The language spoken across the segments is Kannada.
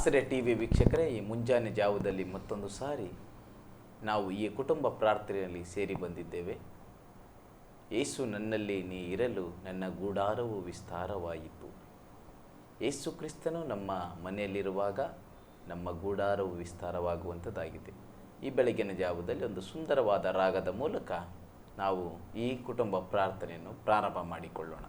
ಆಶ್ರಯ ಟಿವಿ ವೀಕ್ಷಕರೇ, ಈ ಮುಂಜಾನೆ ಜಾವದಲ್ಲಿ ಮತ್ತೊಂದು ಸಾರಿ ನಾವು ಈ ಕುಟುಂಬ ಪ್ರಾರ್ಥನೆಯಲ್ಲಿ ಸೇರಿ ಬಂದಿದ್ದೇವೆ. ಯೇಸು ನನ್ನಲ್ಲಿ ನೀ ಇರಲು ನನ್ನ ಗೂಡಾರವು ವಿಸ್ತಾರವಾಯಿತು. ಯೇಸು ಕ್ರಿಸ್ತನು ನಮ್ಮ ಮನೆಯಲ್ಲಿರುವಾಗ ನಮ್ಮ ಗೂಡಾರವು ವಿಸ್ತಾರವಾಗುವಂಥದ್ದಾಗಿದೆ. ಈ ಬೆಳಗಿನ ಜಾವದಲ್ಲಿ ಒಂದು ಸುಂದರವಾದ ರಾಗದ ಮೂಲಕ ನಾವು ಈ ಕುಟುಂಬ ಪ್ರಾರ್ಥನೆಯನ್ನು ಪ್ರಾರಂಭ ಮಾಡಿಕೊಳ್ಳೋಣ.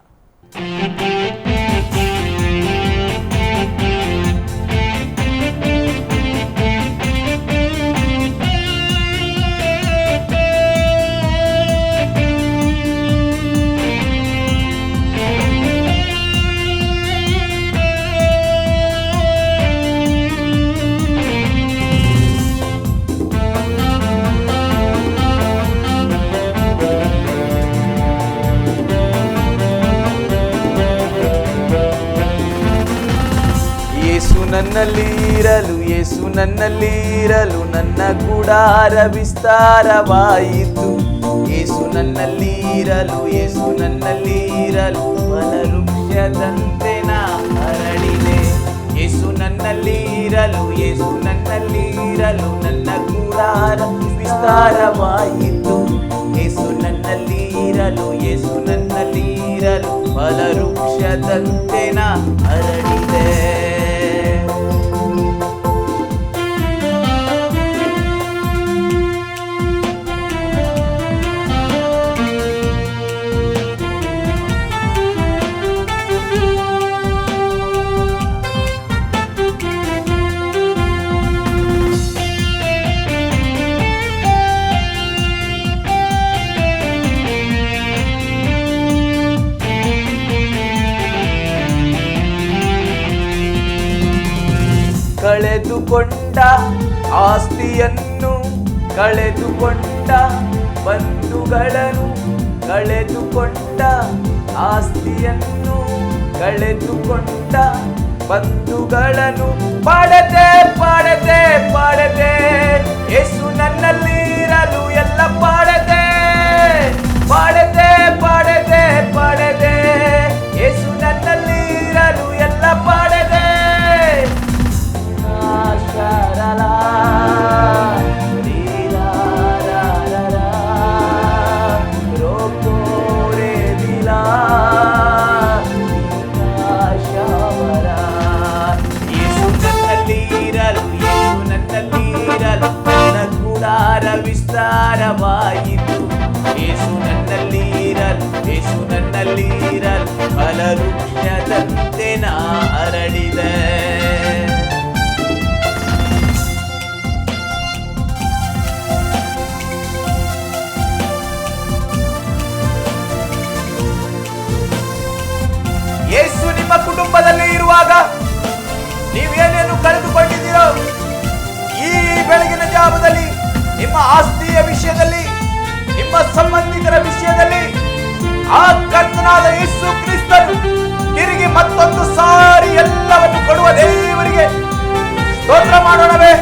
ನನ್ನಲ್ಲಿರಲು ಯೇಸು ನನ್ನಲ್ಲಿರಲು ನನ್ನ ಗುಡಾರ ವಿಸ್ತಾರವಾಯಿತು. ಯೇಸು ನನ್ನಲ್ಲಿರಲು ಯೇಸು ನನ್ನಲ್ಲಿರಲು ಫಲವೃಕ್ಷದಂತೆ ನಾ ಹರಡಿದೆ. ಯೇಸು ನನ್ನಲ್ಲಿರಲು ಯೇಸು ನನ್ನಲ್ಲಿರಲು ನನ್ನ ಗುಡಾರ ವಿಸ್ತಾರವಾಯಿತು. ಯೇಸು ನನ್ನಲ್ಲಿರಲು ಯೇಸು ನನ್ನಲ್ಲಿರಲು ಫಲವೃಕ್ಷದಂತೆ ನಾ ಹರಡಿದೆ. ಕಳೆದುಕೊಂಡ ಆಸ್ತಿಯನ್ನು ಕಳೆದುಕೊಂಡ ಬಂಧುಗಳನ್ನು ಕಳೆದುಕೊಂಡ ಆಸ್ತಿಯನ್ನು ಕಳೆದುಕೊಂಡ ಬಂಧುಗಳನ್ನು ಪಡೆದೆ ಪಡೆದೆ ಪಡೆದೆ. ಯೇಸು ನನ್ನಲ್ಲಿರಲು ಎಲ್ಲ ಪಡೆದೆ ಪಡೆದೆ ಪಡೆದೆ ಪಡೆದೆ. ಯೇಸು ನನ್ನಲ್ಲಿರಲು ಎಲ್ಲ ಪಡೆದೆ. ವಿಸ್ತಾರವಾಯಿತು. ಯೇಸು ನನ್ನಲ್ಲಿರಲು ಯೇಸು ನನ್ನಲ್ಲಿರಲು ಫಲವೃಕ್ಷದಂತೆ ನಾ ಹರಡಿದೆ. ಯೇಸು ನಿಮ್ಮ ಕುಟುಂಬದಲ್ಲಿ ಇರುವಾಗ ನೀವೇನೇನು ಕಳೆದುಕೊಂಡಿದ್ದೀರೋ ಈ ಬೆಳಗಿನ ಜಾವದಲ್ಲಿ ನಿಮ್ಮ ಆಸ್ತಿಯ ವಿಷಯದಲ್ಲಿ, ನಿಮ್ಮ ಸಂಬಂಧಿಕರ ವಿಷಯದಲ್ಲಿ ಆ ಕರ್ತನಾದ ಯೇಸು ಕ್ರಿಸ್ತನು ತಿರುಗಿ ಮತ್ತೊಂದು ಸಾರಿ ಎಲ್ಲವನ್ನು ಕೊಡುವ ದೇವರಿಗೆ ಸ್ತೋತ್ರ ಮಾಡೋಣವೇ?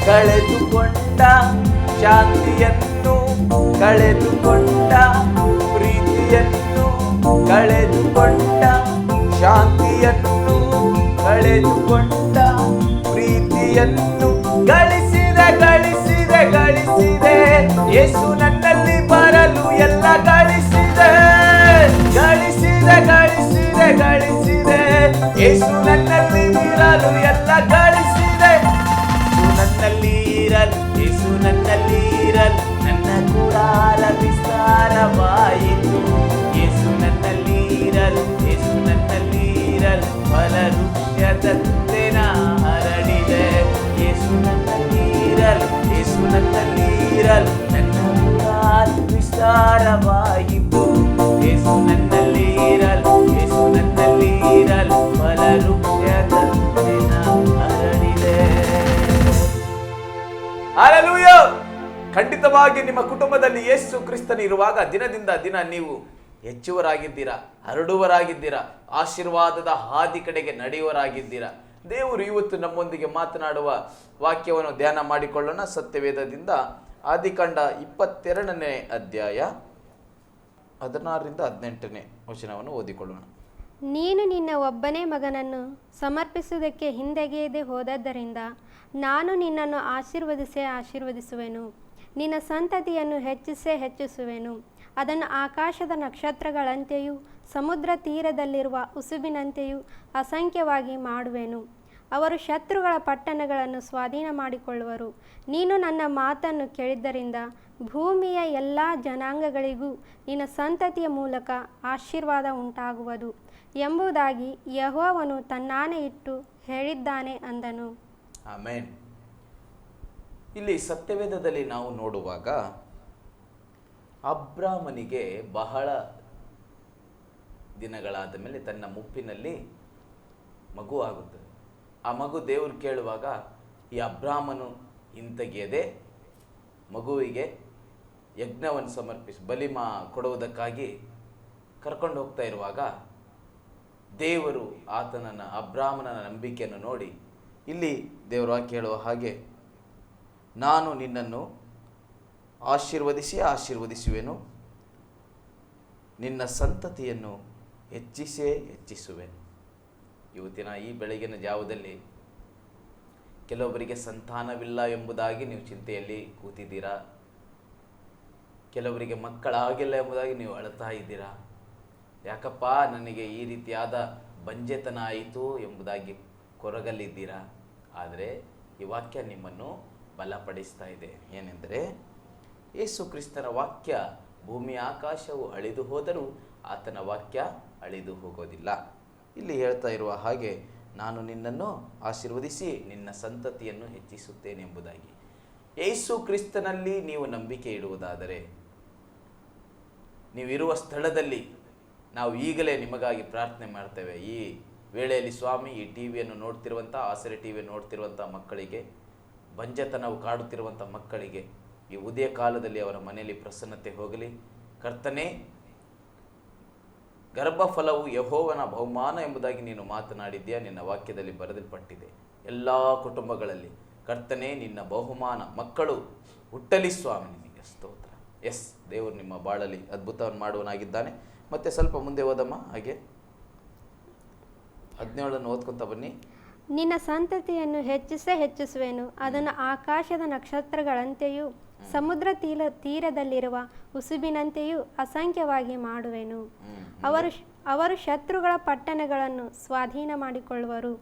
ಕಳೆದುಕೊಂಡ ಶಾಂತಿಯನ್ನು ಕಳೆದುಕೊಂಡ ಪ್ರೀತಿಯನ್ನು ಕಳೆದುಕೊಂಡ ಶಾಂತಿಯನ್ನು ಕಳೆದುಕೊಂಡ ಪ್ರೀತಿಯನ್ನು ಗಳಿಸಿದೆ ಗಳಿಸಿದೆ ಗಳಿಸಿದೆ. ಯೇಸು ನನ್ನಲ್ಲಿ ಬರಲು ಎಲ್ಲ ಗಳಿಸಿದೆ ಗಳಿಸಿದೆ ಗಳಿಸಿದೆ ಗಳಿಸಿದೆ. ಯೇಸು ನನ್ನಲ್ಲಿ ಇರಲು ಎಲ್ಲ ಗಳಿಸಿದೆ. ನನ್ನಲ್ಲಿ ಇರಲು ಯೇಸು ನನ್ನಲ್ಲಿ ಇರಲು ನನ್ನ ಗುಡಾರ ವಿಸ್ತಾರವಾಯಿತು. ಯೇಸು ನನ್ನಲ್ಲಿ ಇರಲು ಯೇಸು ನನ್ನಲ್ಲಿ ಇರಲು ಫಲವೃಕ್ಷದಂತೆ ನಾ ಹರಡಿದೆ. ಯೇಸು ನನ್ನಲ್ಲಿ ಇರಲು ಯೇಸು ನನ್ನಲ್ಲಿ ಇರಲು ನನ್ನ ಗುಡಾರ ವಿಸ್ತಾರವಾಯಿತು. ಯೇಸು ನನ್ನಲ್ಲಿ ಇರಲು ಯೇಸು ನನ್ನಲ್ಲಿ ಇರಲು ಫಲವೃಕ್ಷದಂತೆ ನಾ ಹರಡಿದೆ. ಹಲ್ಲೆಲೂಯ. ಖಂಡಿತವಾಗಿ ನಿಮ್ಮ ಕುಟುಂಬದಲ್ಲಿ ಯೇಸು ಕ್ರಿಸ್ತನು ಇರುವಾಗ ದಿನದಿಂದ ದಿನ ನೀವು ಹೆಚ್ಚುವರಾಗಿದ್ದೀರಾ, ಹರಡುವರಾಗಿದ್ದೀರಾ, ಆಶೀರ್ವಾದದ ಹಾದಿ ಕಡೆಗೆ ನಡೆಯುವರಾಗಿದ್ದೀರಾ. ದೇವರು ಇವತ್ತು ನಮ್ಮೊಂದಿಗೆ ಮಾತನಾಡುವ ವಾಕ್ಯವನ್ನು ಧ್ಯಾನ ಮಾಡಿಕೊಳ್ಳೋಣ. ಸತ್ಯವೇದದಿಂದ ಆದಿಕಾಂಡ 22ನೇ ಅಧ್ಯಾಯ 16ರಿಂದ 18ನೇ ವಚನವನ್ನು ಓದಿಕೊಳ್ಳೋಣ. ನೀನು ನಿನ್ನ ಒಬ್ಬನೇ ಮಗನನ್ನು ಸಮರ್ಪಿಸುವುದಕ್ಕೆ ಹಿಂದೆಗೆಯದೆ ಹೋದದ್ದರಿಂದ ನಾನು ನಿನ್ನನ್ನು ಆಶೀರ್ವದಿಸುವೆನು. ನಿನ್ನ ಸಂತತಿಯನ್ನು ಹೆಚ್ಚಿಸುವೆನು. ಅದನ್ನು ಆಕಾಶದ ನಕ್ಷತ್ರಗಳಂತೆಯೂ ಸಮುದ್ರ ತೀರದಲ್ಲಿರುವ ಉಸುಬಿನಂತೆಯೂ ಅಸಂಖ್ಯವಾಗಿ ಮಾಡುವೆನು. ಅವರು ಶತ್ರುಗಳ ಪಟ್ಟಣಗಳನ್ನು ಸ್ವಾಧೀನ ಮಾಡಿಕೊಳ್ಳುವರು. ನೀನು ನನ್ನ ಮಾತನ್ನು ಕೇಳಿದ್ದರಿಂದ ಭೂಮಿಯ ಎಲ್ಲ ಜನಾಂಗಗಳಿಗೂ ನಿನ್ನ ಸಂತತಿಯ ಮೂಲಕ ಆಶೀರ್ವಾದ ಉಂಟಾಗುವುದು ಎಂಬುದಾಗಿ ಯೆಹೋವನು ತನ್ನಾಣೆ ಇಟ್ಟು ಹೇಳಿದ್ದಾನೆ ಅಂದನು. ಆಮೆನ್. ಇಲ್ಲಿ ಸತ್ಯವೇದದಲ್ಲಿ ನಾವು ನೋಡುವಾಗ ಅಬ್ರಾಮನಿಗೆ ಬಹಳ ದಿನಗಳಾದ ಮೇಲೆ ತನ್ನ ಮುಪ್ಪಿನಲ್ಲಿ ಮಗು ಆಗುತ್ತದೆ. ಆ ಮಗು ದೇವರು ಕೇಳುವಾಗ ಈ ಅಬ್ರಾಮನು ಹಿಂತೆಗೆಯದೆ ಮಗುವಿಗೆ ಯಜ್ಞವನ್ನು ಬಲಿಮ ಕೊಡುವುದಕ್ಕಾಗಿ ಕರ್ಕೊಂಡು ಹೋಗ್ತಾ ಇರುವಾಗ ದೇವರು ಅಬ್ರಾಮನ ನಂಬಿಕೆಯನ್ನು ನೋಡಿ ಇಲ್ಲಿ ದೇವರು ವಾಕ್ಯ ಹೇಳುವ ಹಾಗೆ, ನಾನು ನಿನ್ನನ್ನು ಆಶೀರ್ವದಿಸುವೆನು, ನಿನ್ನ ಸಂತತಿಯನ್ನು ಹೆಚ್ಚಿಸುವೆನು. ಇವತ್ತಿನ ಈ ಬೆಳಗಿನ ಜಾವದಲ್ಲಿ ಕೆಲವೊಬ್ಬರಿಗೆ ಸಂತಾನವಿಲ್ಲ ಎಂಬುದಾಗಿ ನೀವು ಚಿಂತೆಯಲ್ಲಿ ಕೂತಿದ್ದೀರಾ. ಕೆಲವರಿಗೆ ಮಕ್ಕಳಾಗಿಲ್ಲ ಎಂಬುದಾಗಿ ನೀವು ಅಳ್ತಾ ಇದ್ದೀರಾ. ಯಾಕಪ್ಪ ನನಗೆ ಈ ರೀತಿಯಾದ ಬಂಜೆತನ ಆಯಿತು ಎಂಬುದಾಗಿ ಕೊರಗಲಿದ್ದೀರಾ. ಆದರೆ ಈ ವಾಕ್ಯ ನಿಮ್ಮನ್ನು ಬಲಪಡಿಸ್ತಾ ಇದೆ. ಏನೆಂದರೆ, ಯೇಸು ಕ್ರಿಸ್ತನ ವಾಕ್ಯ ಭೂಮಿ ಆಕಾಶವು ಅಳಿದು ಹೋದರೂ ಆತನ ವಾಕ್ಯ ಅಳಿದು ಹೋಗೋದಿಲ್ಲ. ಇಲ್ಲಿ ಹೇಳ್ತಾ ಇರುವ ಹಾಗೆ, ನಾನು ನಿನ್ನನ್ನು ಆಶೀರ್ವದಿಸಿ ನಿನ್ನ ಸಂತತಿಯನ್ನು ಹೆಚ್ಚಿಸುತ್ತೇನೆ ಎಂಬುದಾಗಿ. ಯೇಸು ಕ್ರಿಸ್ತನಲ್ಲಿ ನೀವು ನಂಬಿಕೆ ಇಡುವುದಾದರೆ, ನೀವಿರುವ ಸ್ಥಳದಲ್ಲಿ ನಾವು ಈಗಲೇ ನಿಮಗಾಗಿ ಪ್ರಾರ್ಥನೆ ಮಾಡ್ತೇವೆ. ಈ ವೇಳೆಯಲ್ಲಿ ಸ್ವಾಮಿ, ಈ ಟಿವಿಯನ್ನು ನೋಡ್ತಿರುವಂಥ, ಆಸರೆ ಟಿವಿಯನ್ನು ನೋಡ್ತಿರುವಂಥ ಮಕ್ಕಳಿಗೆ, ಬಂಜತನವು ಕಾಡುತ್ತಿರುವಂಥ ಮಕ್ಕಳಿಗೆ ಈ ಉದಯ ಕಾಲದಲ್ಲಿ ಅವರ ಮನೆಯಲ್ಲಿ ಪ್ರಸನ್ನತೆ ಹೋಗಲಿ. ಕರ್ತನೇ, ಗರ್ಭಫಲವು ಯೆಹೋವನ ಬಹುಮಾನ ಎಂಬುದಾಗಿ ನೀನು ಮಾತನಾಡಿದ್ಯಾ, ನಿನ್ನ ವಾಕ್ಯದಲ್ಲಿ ಬರೆದಲ್ಪಟ್ಟಿದೆ. ಎಲ್ಲ ಕುಟುಂಬಗಳಲ್ಲಿ ಕರ್ತನೇ ನಿನ್ನ ಬಹುಮಾನ ಮಕ್ಕಳು ಹುಟ್ಟಲಿ ಸ್ವಾಮಿ, ನಿನಗೆ ಸ್ತೋತ್ರ. ಎಸ್, ದೇವರು ನಿಮ್ಮ ಬಾಳಲ್ಲಿ ಅದ್ಭುತವನ್ನು ಮಾಡುವನಾಗಿದ್ದಾನೆ. ಮತ್ತೆ ಸ್ವಲ್ಪ ಮುಂದೆ ಓದಮ್ಮ. ಹಾಗೆ 17 ಓದ್ಕೊಂತ ಬನ್ನಿ. ನಿನ್ನ ಸಂತತಿಯನ್ನು ಹೆಚ್ಚಿಸುವೆನು, ಅದನ್ನು ಆಕಾಶದ ನಕ್ಷತ್ರಗಳಂತೆಯೂ ಸಮುದ್ರ ತೀರದಲ್ಲಿರುವ ಉಸುಬಿನಂತೆಯೂ ಅಸಂಖ್ಯವಾಗಿ ಮಾಡುವೆನು. ಅವರು ಶತ್ರುಗಳ ಪಟ್ಟಣಗಳನ್ನು ಸ್ವಾಧೀನ ಮಾಡಿಕೊಳ್ಳುವರು.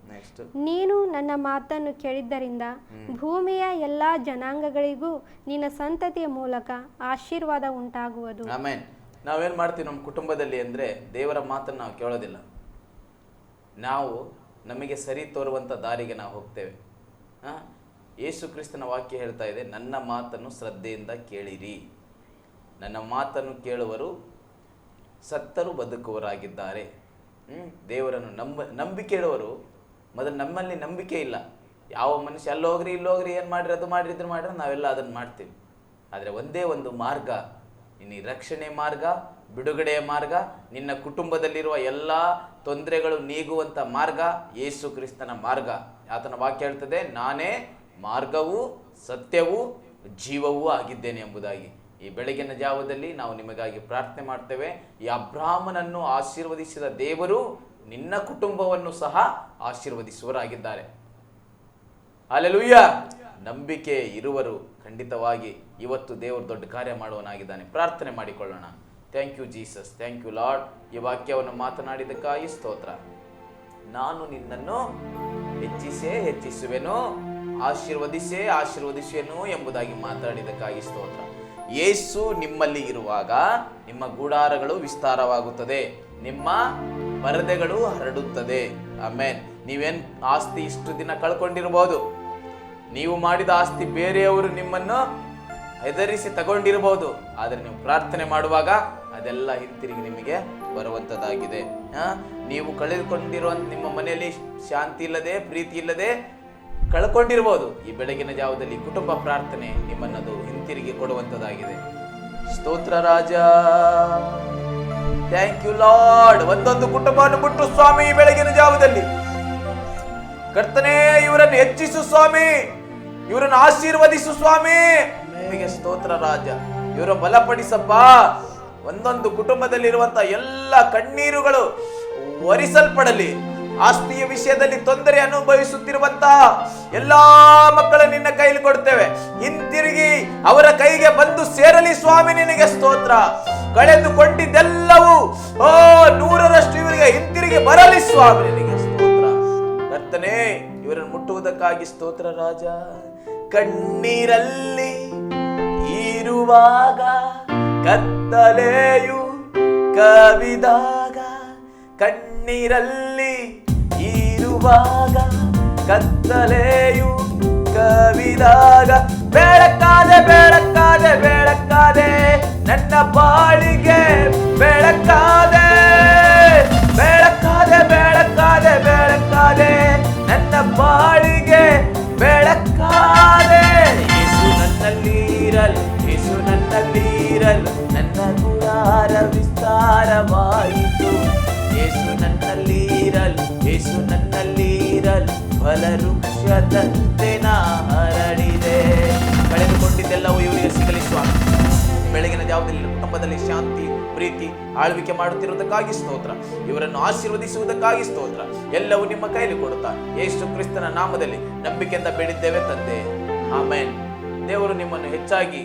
ನೀನು ನನ್ನ ಮಾತನ್ನು ಕೇಳಿದ್ದರಿಂದ ಭೂಮಿಯ ಎಲ್ಲಾ ಜನಾಂಗಗಳಿಗೂ ನಿನ್ನ ಸಂತತಿಯ ಮೂಲಕ ಆಶೀರ್ವಾದ ಉಂಟಾಗುವುದು. ಆಮೆನ್. ನಾವೇನು ಮಾಡ್ತೀವಿ ನಮ್ಮ ಕುಟುಂಬದಲ್ಲಿ ಅಂದರೆ, ದೇವರ ಮಾತನ್ನು ನಾವು ಕೇಳೋದಿಲ್ಲ. ನಾವು ನಮಗೆ ಸರಿ ತೋರುವಂಥ ದಾರಿಗೆ ನಾವು ಹೋಗ್ತೇವೆ. ಯೇಸು ಕ್ರಿಸ್ತನ ವಾಕ್ಯ ಹೇಳ್ತಾ ಇದೆ, ನನ್ನ ಮಾತನ್ನು ಶ್ರದ್ಧೆಯಿಂದ ಕೇಳಿರಿ. ನನ್ನ ಮಾತನ್ನು ಕೇಳುವರು ಸತ್ತರು ಬದುಕುವರಾಗಿದ್ದಾರೆ. ದೇವರನ್ನು ನಂಬಿಕೆ ಇಡುವರು. ಮೊದಲು ನಮ್ಮಲ್ಲಿ ನಂಬಿಕೆ ಇಲ್ಲ. ಯಾವ ಮನುಷ್ಯ ಅಲ್ಲೋಗ್ರಿ ಇಲ್ಲೋಗ್ರಿ, ಏನು ಮಾಡಿರಿ ಅದು ಮಾಡಿರಿ ಇದ್ರ ಮಾಡಿದ್ರೆ ನಾವೆಲ್ಲ ಅದನ್ನು ಮಾಡ್ತೀವಿ. ಆದರೆ ಒಂದೇ ಒಂದು ಮಾರ್ಗ, ನಿನ್ನ ರಕ್ಷಣೆ ಮಾರ್ಗ, ಬಿಡುಗಡೆಯ ಮಾರ್ಗ, ನಿನ್ನ ಕುಟುಂಬದಲ್ಲಿರುವ ಎಲ್ಲ ತೊಂದರೆಗಳು ನೀಗುವಂಥ ಮಾರ್ಗ ಯೇಸು ಕ್ರಿಸ್ತನ ಮಾರ್ಗ. ಆತನ ವಾಕ್ಯ ಹೇಳ್ತದೆ, ನಾನೇ ಮಾರ್ಗವೂ ಸತ್ಯವೂ ಜೀವವೂ ಆಗಿದ್ದೇನೆ ಎಂಬುದಾಗಿ. ಈ ಬೆಳಗಿನ ಜಾವದಲ್ಲಿ ನಾವು ನಿಮಗಾಗಿ ಪ್ರಾರ್ಥನೆ ಮಾಡ್ತೇವೆ. ಈ ಅಬ್ರಾಮನನ್ನು ಆಶೀರ್ವದಿಸಿದ ದೇವರು ನಿನ್ನ ಕುಟುಂಬವನ್ನು ಸಹ ಆಶೀರ್ವದಿಸುವರಾಗಿದ್ದಾರೆ. ಹಲ್ಲೆಲೂಯಾ. ನಂಬಿಕೆ ಇರುವರು ಖಂಡಿತವಾಗಿ ಇವತ್ತು ದೇವರು ದೊಡ್ಡ ಕಾರ್ಯ ಮಾಡುವನಾಗಿದ್ದಾನೆ. ಪ್ರಾರ್ಥನೆ ಮಾಡಿಕೊಳ್ಳೋಣ. Thank you Jesus, thank you Lord. ಈ ವಾಕ್ಯವನ್ನು ಮಾತನಾಡಿದ್ದಕ್ಕಾಗಿ ಸ್ತೋತ್ರ. ನಾನು ನಿನ್ನನ್ನು ಹೆಚ್ಚಿಸುವೆನು, ಆಶೀರ್ವದಿಸುವೆನು ಎಂಬುದಾಗಿ ಮಾತಾಡಿದ್ದಕ್ಕಾಗಿ ಸ್ತೋತ್ರ. ಯೇಸು ನಿಮ್ಮಲ್ಲಿ ಇರುವಾಗ ನಿಮ್ಮ ಗೂಡಾರಗಳು ವಿಸ್ತಾರವಾಗುತ್ತದೆ, ನಿಮ್ಮ ಪರದೆಗಳು ಹರಡುತ್ತದೆ. ಆಮೆನ್. ನೀವೇನು ಆಸ್ತಿ ಇಷ್ಟು ದಿನ ಕಳ್ಕೊಂಡಿರ್ಬೋದು, ನೀವು ಮಾಡಿದ ಆಸ್ತಿ ಬೇರೆಯವರು ನಿಮ್ಮನ್ನು ಹೆದರಿಸಿ ತಗೊಂಡಿರಬಹುದು. ಆದರೆ ನೀವು ಪ್ರಾರ್ಥನೆ ಮಾಡುವಾಗ ಅದೆಲ್ಲ ಹಿಂತಿರುಗಿ ನಿಮಗೆ ಬರುವಂಥದ್ದಾಗಿದೆ. ನೀವು ಕಳೆದುಕೊಂಡಿರುವಂಥ ನಿಮ್ಮ ಮನೆಯಲ್ಲಿ ಶಾಂತಿ ಇಲ್ಲದೆ, ಪ್ರೀತಿ ಇಲ್ಲದೆ ಕಳ್ಕೊಂಡಿರ್ಬೋದು. ಈ ಬೆಳಗಿನ ಜಾವದಲ್ಲಿ ಕುಟುಂಬ ಪ್ರಾರ್ಥನೆ ನಿಮ್ಮನ್ನದು ಹಿಂತಿರುಗಿ ಕೊಡುವಂಥದ್ದಾಗಿದೆ. ಸ್ತೋತ್ರ ರಾಜ, ಥ್ಯಾಂಕ್ ಯು ಲಾರ್ಡ್. ಒಂದೊಂದು ಕುಟುಂಬವನ್ನು ಬಿಟ್ಟು ಸ್ವಾಮಿ ಈ ಬೆಳಗಿನ ಜಾವದಲ್ಲಿ ಕರ್ತನೇ, ಇವರನ್ನು ಹೆಚ್ಚಿಸು ಸ್ವಾಮಿ, ಇವರನ್ನು ಆಶೀರ್ವದಿಸು ಸ್ವಾಮಿ. ನಿಮಗೆ ಸ್ತೋತ್ರ ರಾಜ. ಇವರ ಬಲಪಡಿಸಪ್ಪ. ಒಂದೊಂದು ಕುಟುಂಬದಲ್ಲಿರುವಂತ ಎಲ್ಲ ಕಣ್ಣೀರುಗಳು ಒರೆಸಲ್ಪಡಲಿ. ಆಸ್ತಿಯ ವಿಷಯದಲ್ಲಿ ತೊಂದರೆ ಅನುಭವಿಸುತ್ತಿರುವಂತ ಎಲ್ಲಾ ಮಕ್ಕಳು ನಿನ್ನ ಕೈಲಿ ಕೊಡ್ತೇವೆ. ಹಿಂತಿರುಗಿ ಅವರ ಕೈಗೆ ಬಂದು ಸೇರಲಿ ಸ್ವಾಮಿ. ನಿನಗೆ ಸ್ತೋತ್ರ. ಕಳೆದುಕೊಂಡಿದ್ದೆಲ್ಲವೂ 100ರಷ್ಟು ಇವರಿಗೆ ಹಿಂತಿರುಗಿ ಬರಲಿ ಸ್ವಾಮಿ. ನಿನಗೆ ಸ್ತೋತ್ರ ಕರ್ತನೇ. ಇವರನ್ನು ಮುಟ್ಟುವುದಕ್ಕಾಗಿ ಸ್ತೋತ್ರ ರಾಜ. ಕಣ್ಣೀರಲ್ಲಿ ಇರುವಾಗ, ಕತ್ತಲೆಯು ಕವಿದಾಗ, ಕಣ್ಣೀರಲ್ಲಿ ಇರುವಾಗ, ಕತ್ತಲೆಯು ಕವಿದಾಗ, ಬೆಳಕಾದೆ ಬೆಳಕಾದೆ ಬೆಳಕಾದೆ ನನ್ನ ಬಾಳಿಗೆ, ಬೆಳಕಾದೆ ಬೆಳಕಾದೆ ಬೆಳಕಾದೆ ಬೆಳಕಾದೆ ನನ್ನ ಬಾಳಿಗೆ, ಬೆಳಕಾದೆ. ಯೇಸು ನನ್ನಲ್ಲಿರಲು, ಯೇಸು ನನ್ನಲ್ಲಿರಲು ನನ್ನ ಗುಡಾರ ವಿಸ್ತಾರವಾಯಿತು. ಯೇಸು ನನ್ನಲ್ಲಿರಲು, ಯೇಸು ನನ್ನಲ್ಲಿರಲು ಫಲವೃಕ್ಷದಂತೆ ನಾ ಹರಡಿದೆ. ಕಳೆದುಕೊಂಡಿದ್ದೆಲ್ಲವೂ ಇವರಿಗೆ ಸಿಗಲಿ ಸ್ವಾಮಿ. ಬೆಳಗಿನ ಜಾವದಲ್ಲಿ ಕುಟುಂಬದಲ್ಲಿ ಶಾಂತಿ, ಪ್ರೀತಿ, ಆಳ್ವಿಕೆ ಮಾಡುತ್ತಿರುವುದಕ್ಕಾಗಿ ಸ್ತೋತ್ರ. ಇವರನ್ನು ಆಶೀರ್ವದಿಸುವುದಕ್ಕಾಗಿ ಸ್ತೋತ್ರ. ಎಲ್ಲವೂ ನಿಮ್ಮ ಕೈಲಿ ಕೊಡುತ್ತಾ ಯೇಸು ಕ್ರಿಸ್ತನ ನಾಮದಲ್ಲಿ ನಂಬಿಕೆಯಿಂದ ಬೇಡಿದ್ದೇವೆ ತಂದೆ, ಆಮೆನ್. ದೇವರು ನಿಮ್ಮನ್ನು ಹೆಚ್ಚಾಗಿ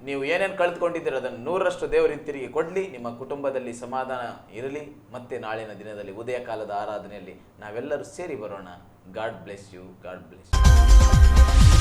ನೀವು ಏನೇನು ಕಳೆದುಕೊಂಡಿದ್ದೀರ ಅದನ್ನು 100ರಷ್ಟು ದೇವರು ಹಿಂತಿರುಗಿ ಕೊಡಲಿ. ನಿಮ್ಮ ಕುಟುಂಬದಲ್ಲಿ ಸಮಾಧಾನ ಇರಲಿ. ಮತ್ತೆ ನಾಳಿನ ದಿನದಲ್ಲಿ ಉದಯ ಕಾಲದ ಆರಾಧನೆಯಲ್ಲಿ ನಾವೆಲ್ಲರೂ ಸೇರಿ ಬರೋಣ. God bless you. God bless you.